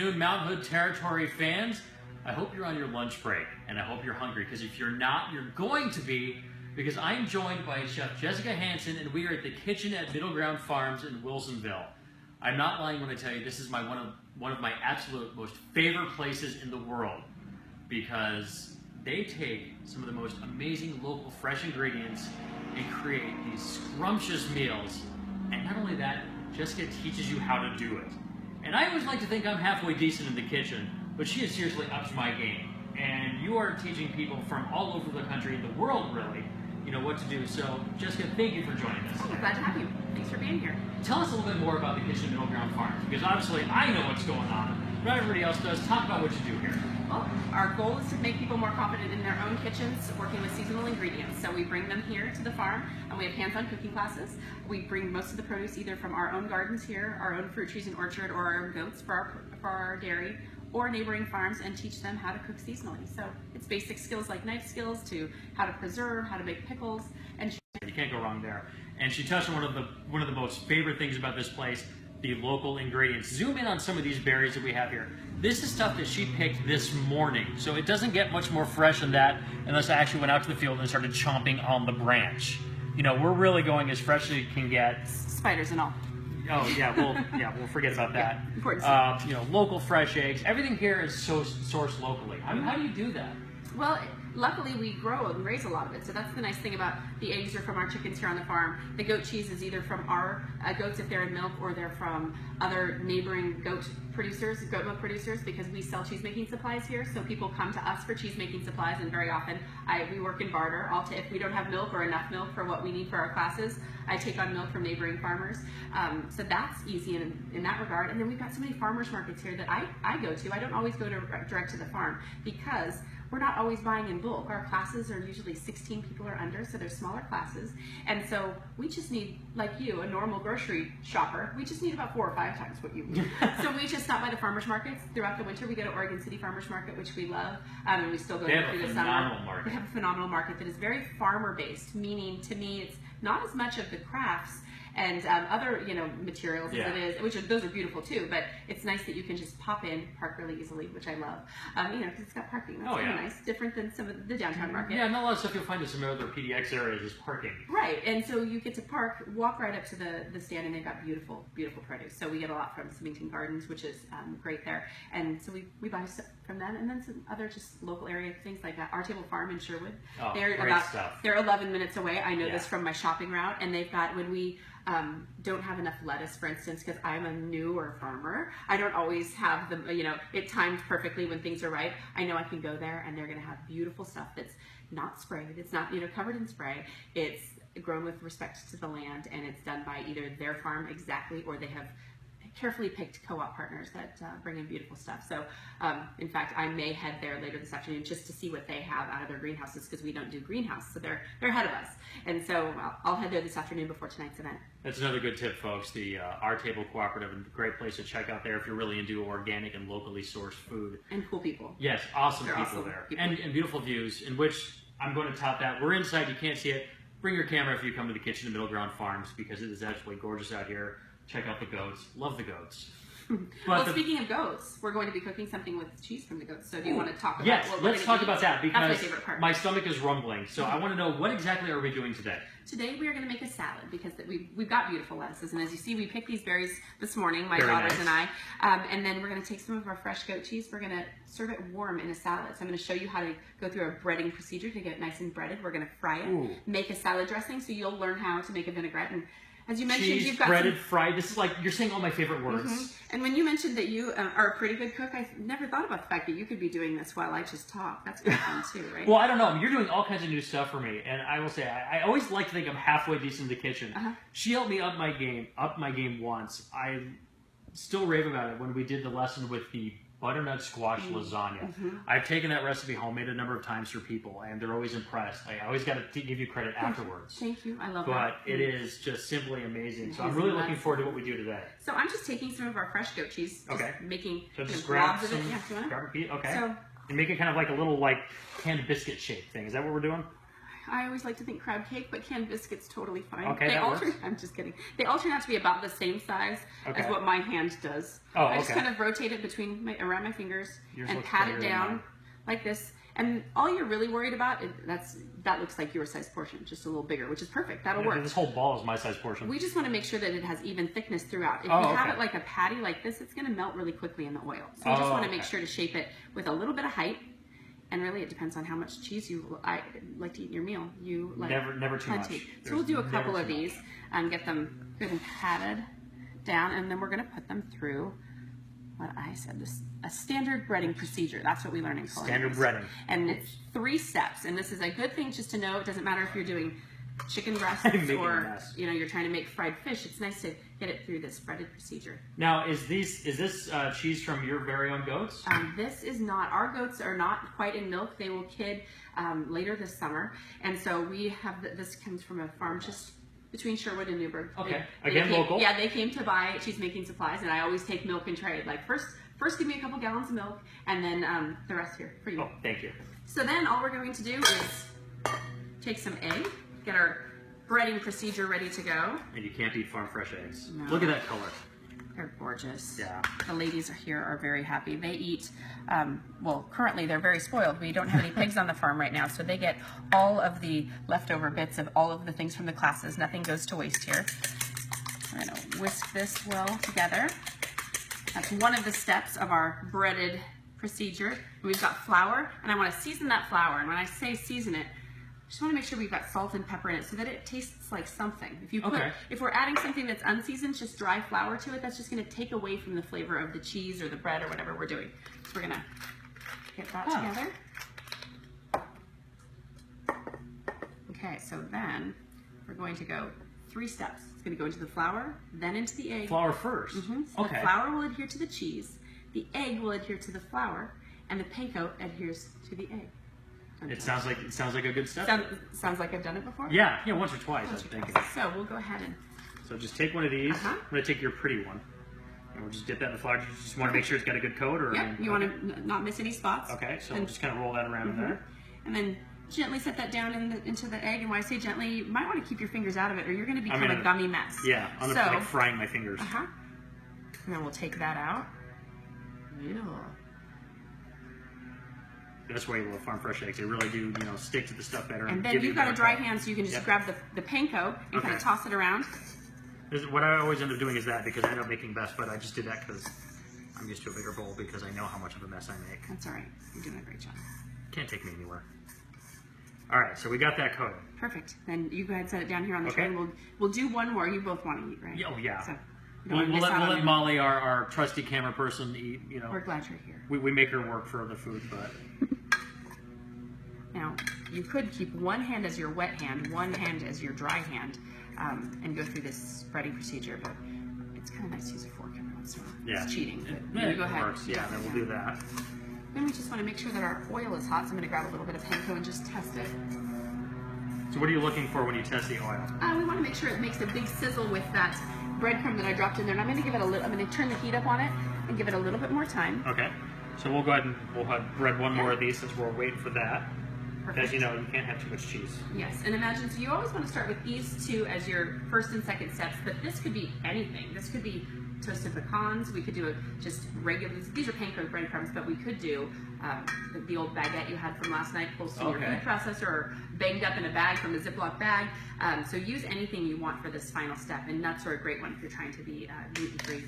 afternoon, Mount Hood Territory fans. I hope you're on your lunch break, and I hope you're hungry, because if you're not, you're going to be, because I'm joined by Chef Jessica Hansen, and we are at the kitchen at Middleground Farms in Wilsonville. I'm not lying when I tell you this is one of my absolute most favorite places in the world, because they take some of the most amazing local fresh ingredients and create these scrumptious meals. And not only that, Jessica teaches you how to do it. And I always like to think I'm halfway decent in the kitchen, but she has seriously upped my game. And you are teaching people from all over the country, and the world really, you know, what to do. So, Jessica, thank you for joining us. Oh, glad to have you. Thanks for being here. Tell us a little bit more about the kitchen at Middleground Farm, because obviously I know what's going on, not everybody else does. Talk about what you do here. Well, our goal is to make people more confident in their own kitchens, working with seasonal ingredients. So we bring them here to the farm, and we have hands-on cooking classes. We bring most of the produce either from our own gardens here, our own fruit trees and orchard, or our own goats for our dairy, or neighboring farms, and teach them how to cook seasonally. So it's basic skills like knife skills to how to preserve, how to make pickles, and you can't go wrong there. And she touched on one of the most favorite things about this place, the local ingredients. Zoom in on some of these berries that we have here. This is stuff that she picked this morning, so it doesn't get much more fresh than that unless I actually went out to the field and started chomping on the branch. You know, we're really going as fresh as you can get. Spiders and all. Oh yeah, we'll forget about that. Yeah, important. You know, local fresh eggs. Everything here is sourced locally. I mean, how do you do that? Well, luckily we grow and raise a lot of it, so that's the nice thing about the eggs are from our chickens here on the farm. The goat cheese is either from our goats if they're in milk, or they're from other neighboring goat milk producers, because we sell cheese making supplies here. So people come to us for cheese making supplies, and very often we work in barter. If we don't have milk or enough milk for what we need for our classes, I take on milk from neighboring farmers. So that's easy in that regard. And then we've got so many farmers markets here that I go to. I don't always go direct to the farm, because we're not always buying in bulk. Our classes are usually 16 people or under, so they're smaller classes. And so we just need, like you, a normal grocery shopper, we just need about 4 or 5 times what you need. So we just stop by the farmers markets throughout the winter. We go to Oregon City Farmers Market, which we love, and we still go there through the summer. They have a phenomenal market that is very farmer-based, meaning to me it's not as much of the crafts and other, materials as it is, those are beautiful too, but it's nice that you can just pop in, park really easily, which I love, because it's got parking. That's really nice, different than some of the downtown market. Yeah, not a lot of stuff you'll find in some other PDX areas is parking. Right, and so you get to park, walk right up to the stand, and they've got beautiful, beautiful produce. So we get a lot from Symington Gardens, which is great there, and so we buy stuff from them, and then some other just local area things like that. Our Table Farm in Sherwood, they're 11 minutes away. I know this from my shopping route, and they've got, when we don't have enough lettuce, for instance, because I'm a newer farmer, I don't always have it timed perfectly when things are right. I know I can go there, and they're going to have beautiful stuff that's not sprayed. It's not, covered in spray. It's grown with respect to the land, and it's done by either their farm exactly, or they have carefully picked co-op partners that bring in beautiful stuff. So, in fact, I may head there later this afternoon just to see what they have out of their greenhouses, because we don't do greenhouse, so they're ahead of us. And so I'll head there this afternoon before tonight's event. That's another good tip, folks. The Our Table Cooperative, a great place to check out there if you're really into organic and locally sourced food. And cool people. Yes, awesome people there. And beautiful views, in which I'm going to top that. We're inside, you can't see it. Bring your camera if you come to the kitchen at Middleground Farms, because it is absolutely gorgeous out here. Check out the goats. Love the goats. Well, speaking of goats, we're going to be cooking something with cheese from the goats. So do you want to talk about what let's talk about that, because that's my favorite part. My stomach is rumbling. So I want to know, what exactly are we doing today? Today we are going to make a salad, because we've got beautiful lettuces. And as you see, we picked these berries this morning, my daughters and I. And then we're going to take some of our fresh goat cheese. We're going to serve it warm in a salad. So I'm going to show you how to go through a breading procedure to get it nice and breaded. We're going to fry it, make a salad dressing, so you'll learn how to make a vinaigrette. And as you mentioned, you've got breaded, fried. This is like, you're saying all my favorite words. And when you mentioned that you are a pretty good cook, I never thought about the fact that you could be doing this while I just talk. That's good fun too, right? Well, I don't know. You're doing all kinds of new stuff for me, and I will say, I always like to think I'm halfway decent in the kitchen. She helped me up my game once. I still rave about it when we did the lesson with the butternut squash lasagna. I've taken that recipe home, made it a number of times for people, and they're always impressed. I always got to give you credit afterwards. Thank you. I love that. But it is just simply amazing. So I'm really looking forward to what we do today. So I'm just taking some of our fresh goat cheese, making just grab of some, it. Yeah, grab a piece. Okay. So, and make it kind of like a little canned biscuit shape thing. Is that what we're doing? I always like to think crab cake, but canned biscuits totally fine. Okay, that works. I'm just kidding. They all turn out to be about the same size as what my hand does. Oh, I just kind of rotate it around my fingers and pat it down like this. And all you're really worried about, that looks like your size portion, just a little bigger, which is perfect. That'll work. This whole ball is my size portion. We just want to make sure that it has even thickness throughout. If you have it like a patty like this, it's going to melt really quickly in the oil. So we just want to make sure to shape it with a little bit of height. And really, it depends on how much cheese you like to eat in your meal. You like never too much. So we'll do a couple of these and get them good and patted down, and then we're going to put them through what I said, a standard breading procedure. That's what we learn in culinary. Standard breading. And it's 3 steps. And this is a good thing just to know. It doesn't matter if you're doing chicken breasts or you're trying to make fried fish. It's nice to get it through this breaded procedure. Now, is this cheese from your very own goats? This is not. Our goats are not quite in milk. They will kid later this summer. And so we have, this comes from a farm just between Sherwood and Newburgh. Okay. Again, local? Yeah, they came to buy cheese making supplies, and I always take milk and trade. Like first give me a couple gallons of milk, and then the rest here for you. Oh, thank you. So then all we're going to do is take some egg, get our breading procedure ready to go. And you can't eat farm fresh eggs. No. Look at that color. They're gorgeous. Yeah. The ladies here are very happy. They eat, well, currently they're very spoiled. We don't have any pigs on the farm right now, so they get all of the leftover bits of all of the things from the classes. Nothing goes to waste here. I'm going to whisk this well together. That's one of the steps of our breaded procedure. We've got flour, and I want to season that flour. And when I say season it, I just want to make sure we've got salt and pepper in it so that it tastes like something. If we're adding something that's unseasoned, just dry flour to it, that's just going to take away from the flavor of the cheese or the bread or whatever we're doing. So we're going to get that together. Okay, so then we're going to go 3 steps. It's going to go into the flour, then into the egg. Flour first? So the flour will adhere to the cheese, the egg will adhere to the flour, and the panko adheres to the egg. It sounds like a good step. Sounds like I've done it before? Yeah, once or twice, I'm thinking. So we'll go ahead and... So just take one of these. I'm going to take your pretty one. And we'll just dip that in the flour. You just want to make sure it's got a good coat? Or you want to not miss any spots. Okay, so we'll just kind of roll that around in there. And then gently set that down into the egg. And when I say gently, you might want to keep your fingers out of it or you're going to become a gummy mess. Yeah, I'm like frying my fingers. And then we'll take that out. Ew. That's why you love farm fresh eggs. They really do, stick to the stuff better. And then you've got a dry hand, so you can just grab the panko and kind of toss it around. What I always end up doing is that because I end up making best, but I just did that because I'm used to a bigger bowl because I know how much of a mess I make. That's all right. You're doing a great job. Can't take me anywhere. All right, so we got that coated. Perfect. Then you go ahead and set it down here on the tray. We'll do one more. You both want to eat, right? Oh, yeah. So we'll let Molly, our trusty camera person, eat. We're glad you're here. We make her work for the food, but... Now, you could keep one hand as your wet hand, one hand as your dry hand, and go through this breading procedure, but it's kind of nice to use a fork every once in a while. Yeah. It's cheating, but you go ahead. Works. Yeah, then we'll do that. Then we just want to make sure that our oil is hot, so I'm going to grab a little bit of panko and just test it. So what are you looking for when you test the oil? We want to make sure it makes a big sizzle with that breadcrumb that I dropped in there, and I'm going to give it I'm going to turn the heat up on it and give it a little bit more time. Okay. So we'll go ahead and we'll bread one more of these since we're waiting for that. Perfect. As you know, you can't have too much cheese. Yes, and imagine, so you always want to start with these 2 as your first and second steps, but this could be anything. This could be toasted pecans. We could do just regular, these are panko breadcrumbs, but we could do the old baguette you had from last night, close to your food processor, or banged up in a bag from a Ziploc bag. So use anything you want for this final step, and nuts are a great one if you're trying to be gluten-free.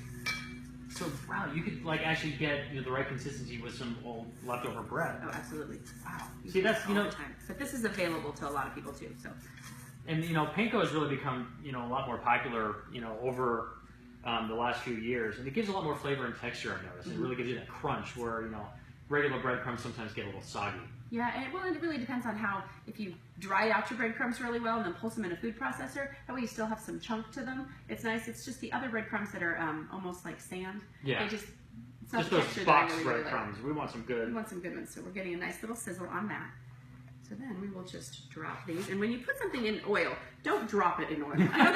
So wow, you could actually get the right consistency with some old leftover bread. Oh, absolutely! Wow. See, that's time. But this is available to a lot of people too. So. And panko has really become a lot more popular over the last few years, and it gives a lot more flavor and texture. I've noticed. It really gives you that crunch where regular breadcrumbs sometimes get a little soggy. Yeah, and it really depends on if you dry out your breadcrumbs really well and then pulse them in a food processor, that way you still have some chunk to them. It's nice. It's just the other breadcrumbs that are almost like sand. Yeah. It's just those box breadcrumbs. We want some good. We want some good ones, so we're getting a nice little sizzle on that. So then we will just drop these. And when you put something in oil, don't drop it in oil. I know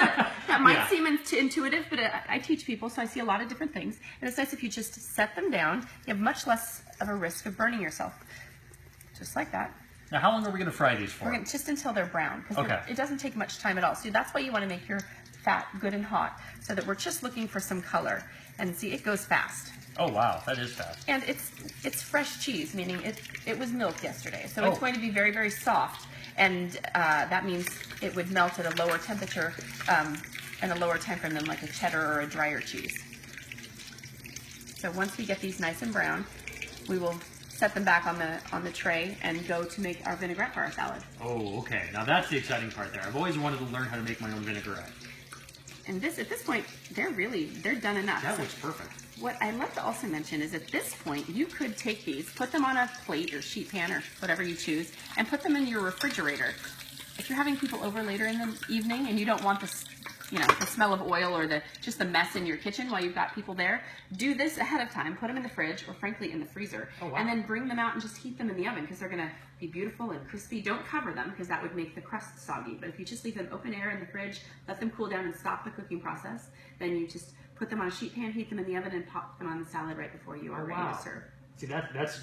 that might seem intuitive, but I teach people, so I see a lot of different things. And it's nice if you just set them down. You have much less of a risk of burning yourself. Just like that. Now, how long are we going to fry these for? We're gonna, just until they're brown, because Okay. it doesn't take much time at all. So that's why you want to make your fat good and hot, so that we're just looking for some color. And see, it goes fast. Oh wow, that is fast. And it's fresh cheese, meaning it was milked yesterday, so Oh. it's going to be very, very soft. And that means it would melt at a lower temperature and a lower temperature than like a cheddar or a drier cheese. So once we get these nice and brown, we will set them back on the tray and go to make our vinaigrette for our salad. Oh, okay. Now that's the exciting part there. I've always wanted to learn how to make my own vinaigrette. And this, at this point, they're done enough. That looks perfect. What I'd love to also mention is at this point, you could take these, put them on a plate or sheet pan or whatever you choose, and put them in your refrigerator. If you're having people over later in the evening and you don't want this, the smell of oil or just the mess in your kitchen while you've got people there, do this ahead of time, put them in the fridge or frankly in the freezer, Oh, wow. and then bring them out and just heat them in the oven because they're going to be beautiful and crispy. Don't cover them because that would make the crust soggy, but if you just leave them open air in the fridge, let them cool down and stop the cooking process, then you just put them on a sheet pan, heat them in the oven, and pop them on the salad right before you are ready to serve. See, that's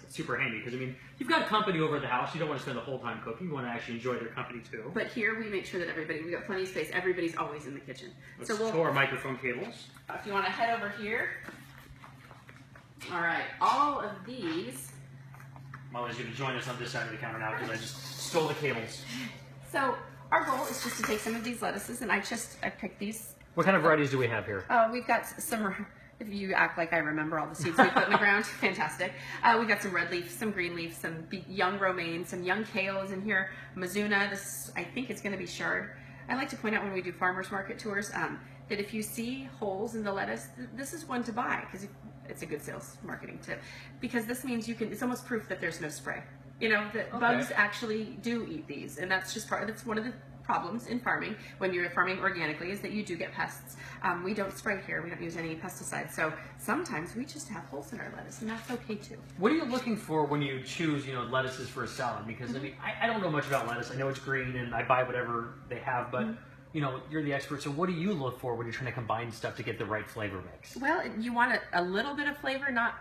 super handy because, I mean, you've got company over at the house. You don't want to spend the whole time cooking. You want to actually enjoy their company too. But here we make sure that we've got plenty of space. Everybody's always in the kitchen. Let's tow our microphone cables. If you want to head over here. All right, all of these. Molly's going to join us on this side of the counter now because I just stole the cables. So our goal is just to take some of these lettuces, and I picked these. What kind of varieties do we have here? We've got some. If you act like I remember all the seeds we put in the ground, fantastic. We've got some red leaf, some green leaf, some young romaine, some young kale is in here. Mizuna, this I think it's going to be chard. I like to point out when we do farmers market tours that if you see holes in the lettuce, this is one to buy because it's a good sales marketing tip. Because this means it's almost proof that there's no spray. That bugs actually do eat these, and that's one of the problems in farming when you're farming organically is that you do get pests. We don't spray here. We don't use any pesticides. So sometimes we just have holes in our lettuce, and that's okay too. What are you looking for when you choose, lettuces for a salad? Because I mean, I don't know much about lettuce. I know it's green, and I buy whatever they have, but you're the expert. So what do you look for when you're trying to combine stuff to get the right flavor mix? Well, you want a little bit of flavor, not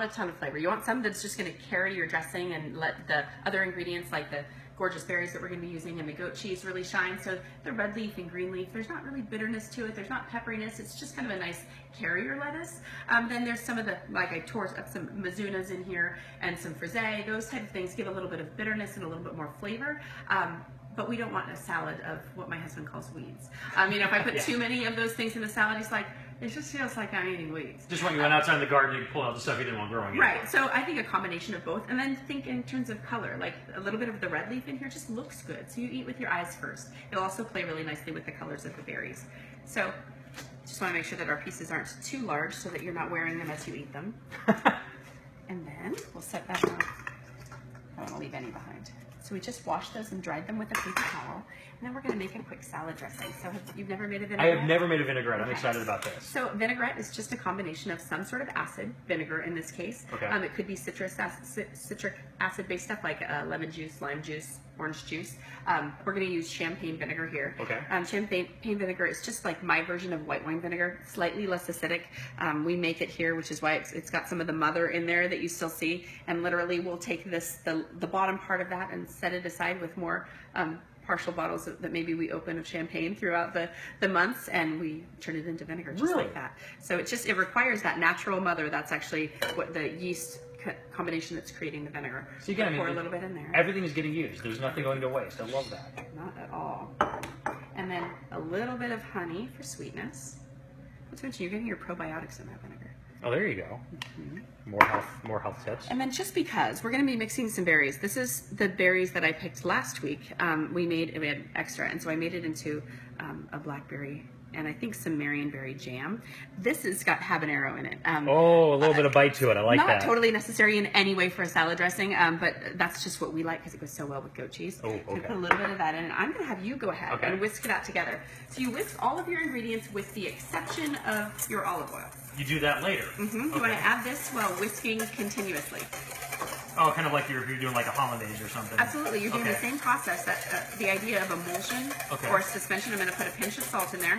a ton of flavor. You want some that's just going to carry your dressing and let the other ingredients like the gorgeous berries that we're going to be using and the goat cheese really shine. So the red leaf and green leaf, there's not really bitterness to it. There's not pepperiness. It's just kind of a nice carrier lettuce. Then there's some of the, like I tore up some mizunas in here and some frisee. Those type of things give a little bit of bitterness and a little bit more flavor. But we don't want a salad of what my husband calls weeds. If I put too many of those things in the salad, he's like, it just feels like I'm eating weeds. Just when you went outside in the garden, you pull out the stuff you didn't want growing. Right. So I think a combination of both, and then think in terms of color. Like a little bit of the red leaf in here just looks good. So you eat with your eyes first. It'll also play really nicely with the colors of the berries. So just want to make sure that our pieces aren't too large so that you're not wearing them as you eat them. And then we'll set that on. I don't want to leave any behind. So we just washed those and dried them with a paper towel. And then we're going to make a quick salad dressing. So you've never made a vinaigrette? I have never made a vinaigrette. I'm excited about this. So vinaigrette is just a combination of some sort of acid, vinegar in this case. Okay. It could be citric acid based stuff like lemon juice, lime juice, orange juice. We're going to use champagne vinegar here. Okay. Champagne vinegar is just like my version of white wine vinegar, slightly less acidic. We make it here, which is why it's got some of the mother in there that you still see. And literally we'll take the bottom part of that and set it aside with more partial bottles that maybe we open of champagne throughout the months, and we turn it into vinegar just like that. So it requires that natural mother. That's actually what the yeast combination that's creating the vinegar. So you can pour a little bit in there. Everything is getting used. There's nothing going to waste. I love that. Not at all. And then a little bit of honey for sweetness. Not to mention you're getting your probiotics in that vinegar. Oh, there you go. More health tips. And then just because we're going to be mixing some berries. This is the berries that I picked last week. We had extra, and so I made it into a blackberry and I think some marionberry jam. This has got habanero in it. A little bit of bite to it. I like that. Not totally necessary in any way for a salad dressing, but that's just what we like because it goes so well with goat cheese. Oh, okay. So put a little bit of that in, and I'm going to have you go ahead and whisk that together. So you whisk all of your ingredients with the exception of your olive oil. You do that later. Mm-hmm. You want to add this while whisking continuously. Oh, kind of like if you're doing like a hollandaise or something. Absolutely. You're doing the same process. That the idea of emulsion or suspension. I'm going to put a pinch of salt in there.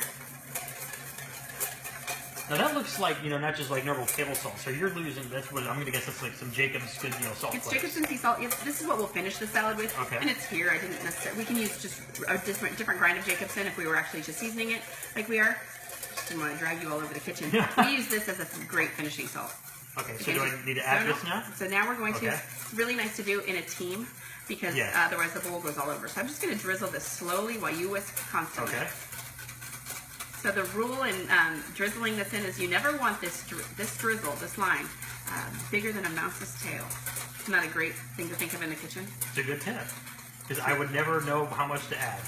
Now that looks like, not just like normal table salt. So you're losing, that's what I'm going to guess it's like some Jacob's good, salt. It's Jacob's sea salt. This is what we'll finish the salad with. Okay. And it's here. I didn't necessarily, we can use just a different grind of Jacobson if we were actually just seasoning it like we are. Just didn't want to drag you all over the kitchen. We use this as a great finishing salt. Okay, so do I need to add this now? So now we're going to, it's really nice to do in a team because otherwise the bowl goes all over. So I'm just going to drizzle this slowly while you whisk constantly. Okay. So the rule in drizzling this in is you never want this drizzle, this line, bigger than a mouse's tail. It's not a great thing to think of in the kitchen. It's a good tip because I would never know how much to add.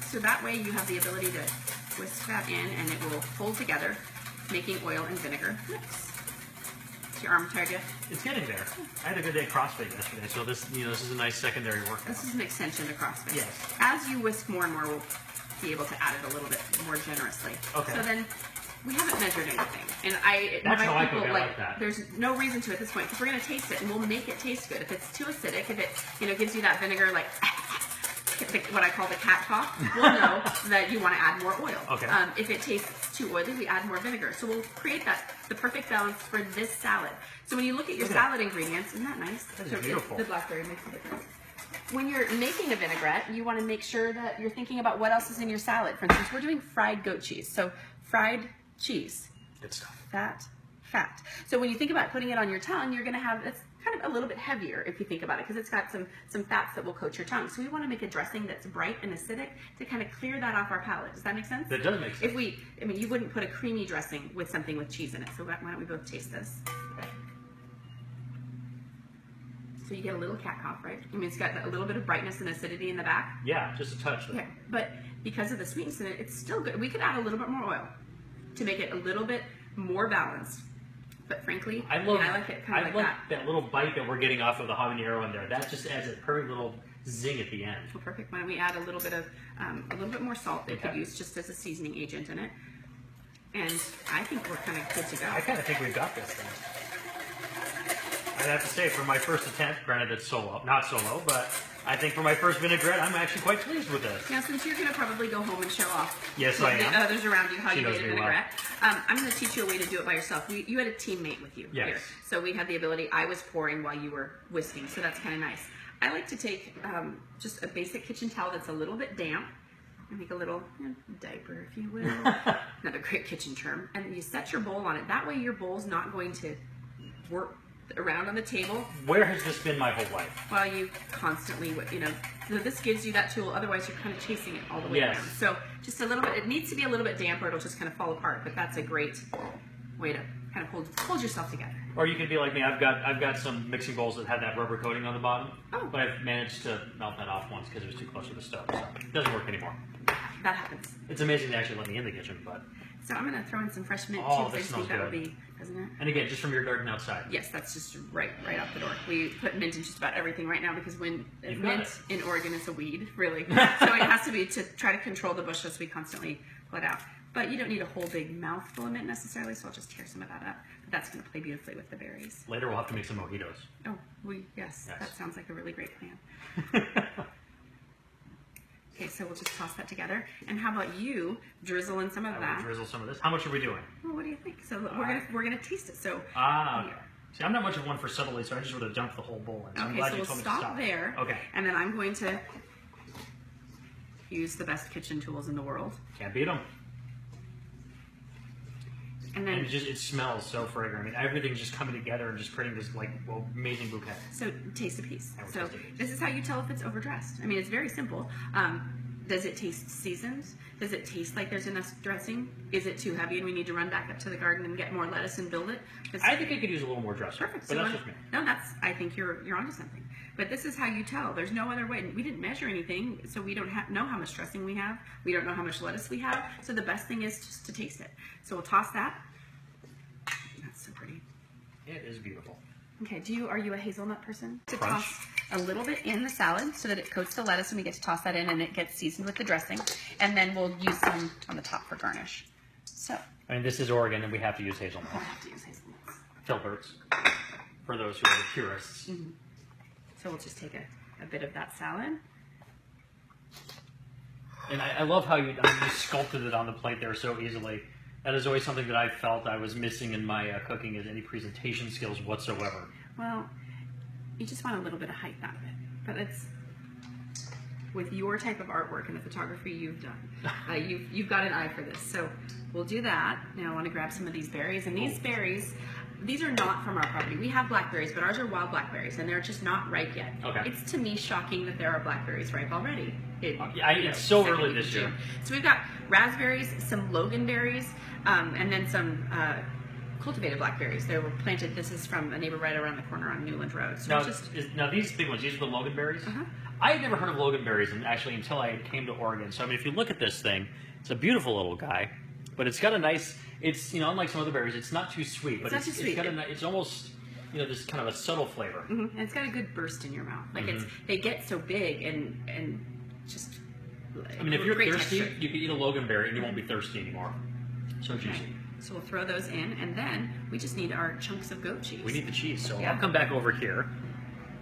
So that way you have the ability to whisk that in and it will hold together, making oil and vinegar mix. Is your arm tired yet? It's getting there. I had a good day at CrossFit yesterday, so this, this is a nice secondary workout. This is an extension to CrossFit. Yes. As you whisk more and more, we'll be able to add it a little bit more generously. Okay. So then we haven't measured anything, and That's how I cook it, like that. There's no reason to at this point because we're going to taste it and we'll make it taste good. If it's too acidic, if it gives you that vinegar like what I call the cat cough, we'll know that you want to add more oil. Okay. If it tastes too oily, we add more vinegar. So we'll create the perfect balance for this salad. So when you look at your salad ingredients, isn't that nice? That is beautiful. The blackberry makes a difference. When you're making a vinaigrette, you want to make sure that you're thinking about what else is in your salad. For instance, we're doing fried goat cheese. So fried cheese. Good stuff. Fat. So when you think about putting it on your tongue, you're going to have, it's kind of a little bit heavier if you think about it because it's got some fats that will coat your tongue. So we want to make a dressing that's bright and acidic to kind of clear that off our palate. Does that make sense? That does make sense. You wouldn't put a creamy dressing with something with cheese in it. So why don't we both taste this? Okay. So you get a little cat cough, right? It's got a little bit of brightness and acidity in the back. Yeah, just a touch. Okay, but because of the sweetness in it, it's still good. We could add a little bit more oil to make it a little bit more balanced. But frankly, I like it kind of like that. That little bite that we're getting off of the habanero in there. That just adds a perfect little zing at the end. Well, perfect. Why don't we add a little bit more salt that could use just as a seasoning agent in it. And I think we're kind of good to go. I kind of think we've got this thing. I'd have to say, for my first attempt, granted it's not solo, but I think for my first vinaigrette, I'm actually quite pleased with this. Now, since you're going to probably go home and show off yes, I am. the others around you how you made a vinaigrette, I'm going to teach you a way to do it by yourself. You had a teammate with you here. So we had the ability, I was pouring while you were whisking, so that's kind of nice. I like to take just a basic kitchen towel that's a little bit damp, and make a little diaper, if you will. Another great kitchen term. And you set your bowl on it. That way your bowl's not going to work around on the table. Where has this been my whole life? Well, you constantly, so this gives you that tool. Otherwise, you're kind of chasing it all the way around. So just a little bit. It needs to be a little bit damper. It'll just kind of fall apart. But that's a great way to kind of hold yourself together. Or you could be like me. I've got some mixing bowls that have that rubber coating on the bottom. Oh. But I've managed to melt that off once because it was too close to the stove. So it doesn't work anymore. That happens. It's amazing they actually let me in the kitchen, but. So I'm going to throw in some fresh mint too. Oh, this smells good. That would be, doesn't it? And again, just from your garden outside. Yes, that's just right out the door. We put mint in just about everything right now because mint in Oregon is a weed, really. So it has to be to try to control the bushes we constantly put out. But you don't need a whole big mouthful of mint necessarily, so I'll just tear some of that up. But that's going to play beautifully with the berries. Later we'll have to make some mojitos. Oh, yes. That sounds like a really great plan. Okay, so we'll just toss that together. And how about you drizzle in some of that? Drizzle some of this. How much are we doing? Well, what do you think? So we're gonna taste it. So okay. See, I'm not much of one for subtlety, so I just would have dumped the whole bowl in. So I'm glad so you we'll told me to stop there. Okay. And then I'm going to use the best kitchen tools in the world. Can't beat them. And then it smells so fragrant. I mean, everything's just coming together and just creating this amazing bouquet. So taste a piece. So this is how you tell if it's overdressed. I mean, it's very simple. Does it taste seasoned? Does it taste like there's enough dressing? Is it too heavy and we need to run back up to the garden and get more lettuce and build it? I think I could use a little more dressing. Perfect. But that's just me. No, I think you're onto something. But this is how you tell. There's no other way. We didn't measure anything, so we don't know how much dressing we have. We don't know how much lettuce we have. So the best thing is just to taste it. So we'll toss that. That's so pretty. It is beautiful. Okay, are you a hazelnut person? To Crunch. toss a little bit in the salad so that it coats the lettuce and we get to toss that in and it gets seasoned with the dressing. And then we'll use some on the top for garnish. So. I mean, this is Oregon and we have to use hazelnuts. We'll have to use hazelnuts. Filberts, for those who are the purists. Mm-hmm. So we'll just take a bit of that salad. And I love how you sculpted it on the plate there so easily. That is always something that I felt I was missing in my cooking, is any presentation skills whatsoever. Well, you just want a little bit of height out of it, but it's with your type of artwork and the photography you've done. You've got an eye for this, so we'll do that. Now I want to grab some of these berries, and these berries, these are not from our property. We have blackberries, but ours are wild blackberries, and they're just not ripe yet. Okay. It's to me shocking that there are blackberries ripe already. It's so early this year. So we've got raspberries, some loganberries, and then some cultivated blackberries. They were planted. This is from a neighbor right around the corner on Newland Road. So now these big ones, these are the loganberries? Uh-huh. I had never heard of loganberries until I came to Oregon. So I mean, if you look at this thing, it's a beautiful little guy, but it's got a nice. It's unlike some other berries, it's not too sweet, but it's almost this kind of a subtle flavor. Mm-hmm. And it's got a good burst in your mouth. Like they get so big and just. I mean, if you're thirsty, texture. You can eat a loganberry and you won't be thirsty anymore. So juicy. Okay. So we'll throw those in, and then we just need our chunks of goat cheese. We need the cheese, so I'll come back over here,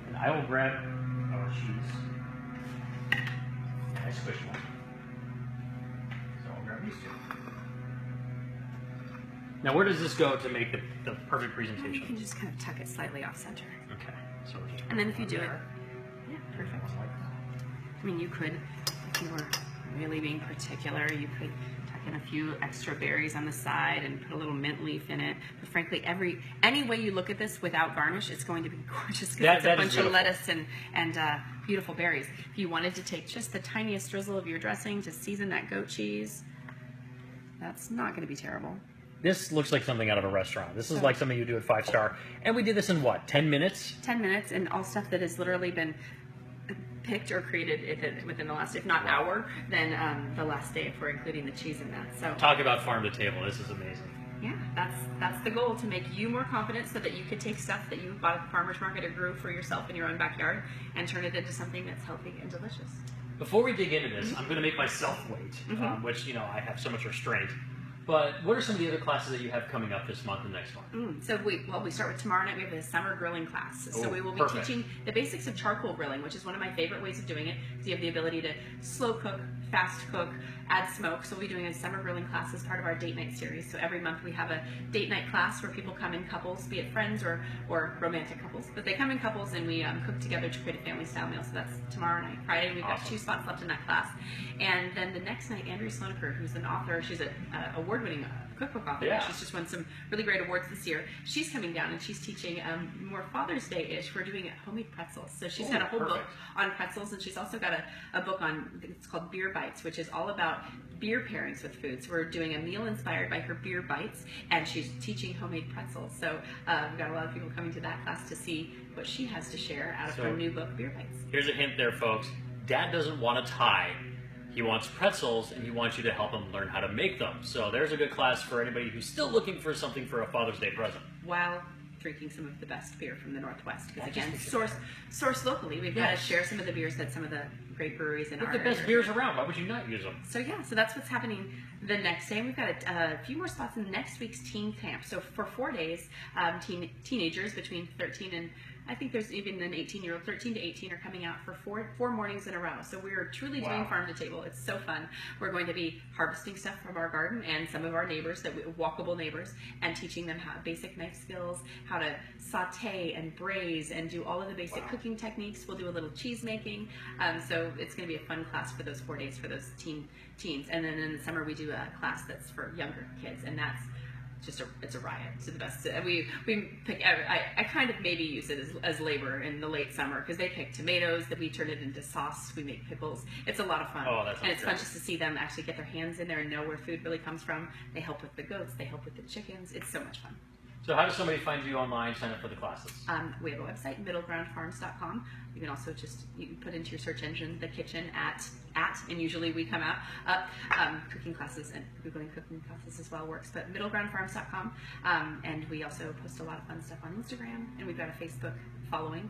and I will grab our cheese. I squished one. So I'll grab these two. Now, where does this go to make the perfect presentation? You can just kind of tuck it slightly off center. Okay. So and then if you do it, yeah, perfect. I mean, you could, if you were really being particular, you could tuck in a few extra berries on the side and put a little mint leaf in it. But frankly, any way you look at this without garnish, it's going to be gorgeous because it's a bunch of lettuce and beautiful berries. If you wanted to take just the tiniest drizzle of your dressing to season that goat cheese, that's not going to be terrible. This looks like something out of a restaurant. This is like something you do at 5-star. And we did this in what, 10 minutes? 10 minutes, and all stuff that has literally been picked or created within the last, if not hour, then the last day if we're including the cheese in that. So talk about farm to table. This is amazing. Yeah, that's the goal, to make you more confident so that you could take stuff that you bought at the farmer's market or grew for yourself in your own backyard and turn it into something that's healthy and delicious. Before we dig into this, I'm going to make myself wait, which, I have so much restraint. But what are some of the other classes that you have coming up this month and next month? So we start with tomorrow night. We have a summer grilling class. So we will be teaching the basics of charcoal grilling, which is one of my favorite ways of doing it. So you have the ability to slow cook, fast cook, add smoke. So we'll be doing a summer grilling class as part of our date night series. So every month we have a date night class where people come in couples, be it friends or romantic couples. But they come in couples and we cook together to create a family style meal. So that's tomorrow night. Friday we've got 2 spots left in that class. And then the next night, Andrea Sloneker, who's an author, she's an award-winning cookbook author. Yeah. She's just won some really great awards this year. She's coming down and she's teaching more Father's Day-ish. We're doing homemade pretzels. So she's got a whole book on pretzels, and she's also got a book on, it's called Beer Bites, which is all about beer pairings with food. So we're doing a meal inspired by her beer bites, and she's teaching homemade pretzels. So we've got a lot of people coming to that class to see what she has to share out of her new book, Beer Bites. Here's a hint there, folks. Dad doesn't want a tie. He wants pretzels, and he wants you to help him learn how to make them. So there's a good class for anybody who's still looking for something for a Father's Day present. While drinking some of the best beer from the Northwest. Because again, source locally. We've got to share some of the beers that some of the great breweries in our area. The best beers around. Why would you not use them? So so that's what's happening the next day. We've got a few more spots in next week's teen camp. So for 4 days, teenagers between 13 and I think there's even an 18-year-old, 13 to 18 are coming out for four mornings in a row. So we're truly doing farm to table. It's so fun. We're going to be harvesting stuff from our garden and some of our neighbors, walkable neighbors, and teaching them basic knife skills, how to saute and braise and do all of the basic cooking techniques. We'll do a little cheese making. So it's going to be a fun class for those 4 days for those teens. And then in the summer we do a class that's for younger kids, and that's it's a riot. It's the best. We pick. I kind of maybe use it as labor in the late summer because they pick tomatoes that we turn it into sauce. We make pickles. It's a lot of fun. And it's fun just to see them actually get their hands in there and know where food really comes from. They help with the goats. They help with the chickens. It's so much fun. So how does somebody find you online, sign up for the classes? We have a website, middlegroundfarms.com. You can also you can put into your search engine the kitchen at, and usually we come up. Cooking classes and Googling cooking classes as well works, but middlegroundfarms.com. And we also post a lot of fun stuff on Instagram, and we've got a Facebook following.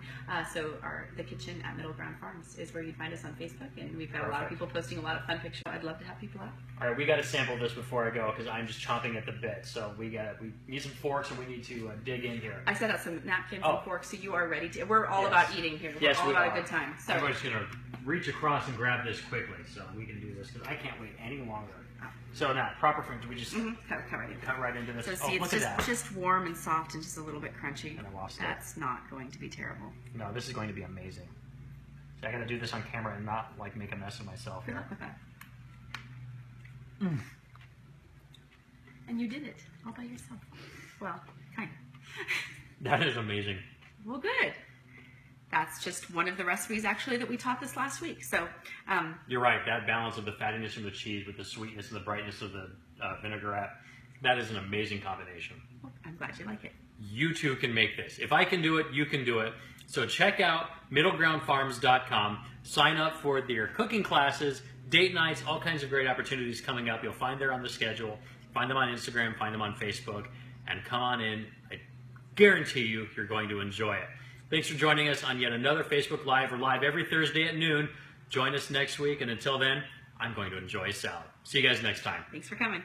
So the kitchen at Middleground Farms is where you'd find us on Facebook, and we've got a lot of people posting a lot of fun pictures. I'd love to have people out. All right, we got to sample this before I go because I'm just chomping at the bit. So we need some forks and we need to dig in here. I set out some napkins and forks, so you are ready to. We're all about eating here. Yes, Yes, all we about are. a good time. So Everybody's going to reach across and grab this quickly so we can do this because I can't wait any longer. So now, proper fringe, we just cut right into this. So Oh, see, look it's at that. just warm and soft and just a little bit crunchy. And I lost it. That's not going to be terrible. No, this is going to be amazing. So I got to do this on camera and not like make a mess of myself Good here. luck with that. And you did it all by yourself. Well, kind of. That is amazing. Well, good. That's just one of the recipes actually that we taught this last week. So You're right. That balance of the fattiness from the cheese with the sweetness and the brightness of the vinaigrette, that is an amazing combination. I'm glad you like it. You too can make this. If I can do it, you can do it. So check out middlegroundfarms.com. Sign up for their cooking classes, date nights, all kinds of great opportunities coming up. You'll find there on the schedule. Find them on Instagram, find them on Facebook, and come on in. I guarantee you, you're going to enjoy it. Thanks for joining us on yet another Facebook Live. We're live every Thursday at noon. Join us next week, and until then, I'm going to enjoy salad. See you guys next time. Thanks for coming.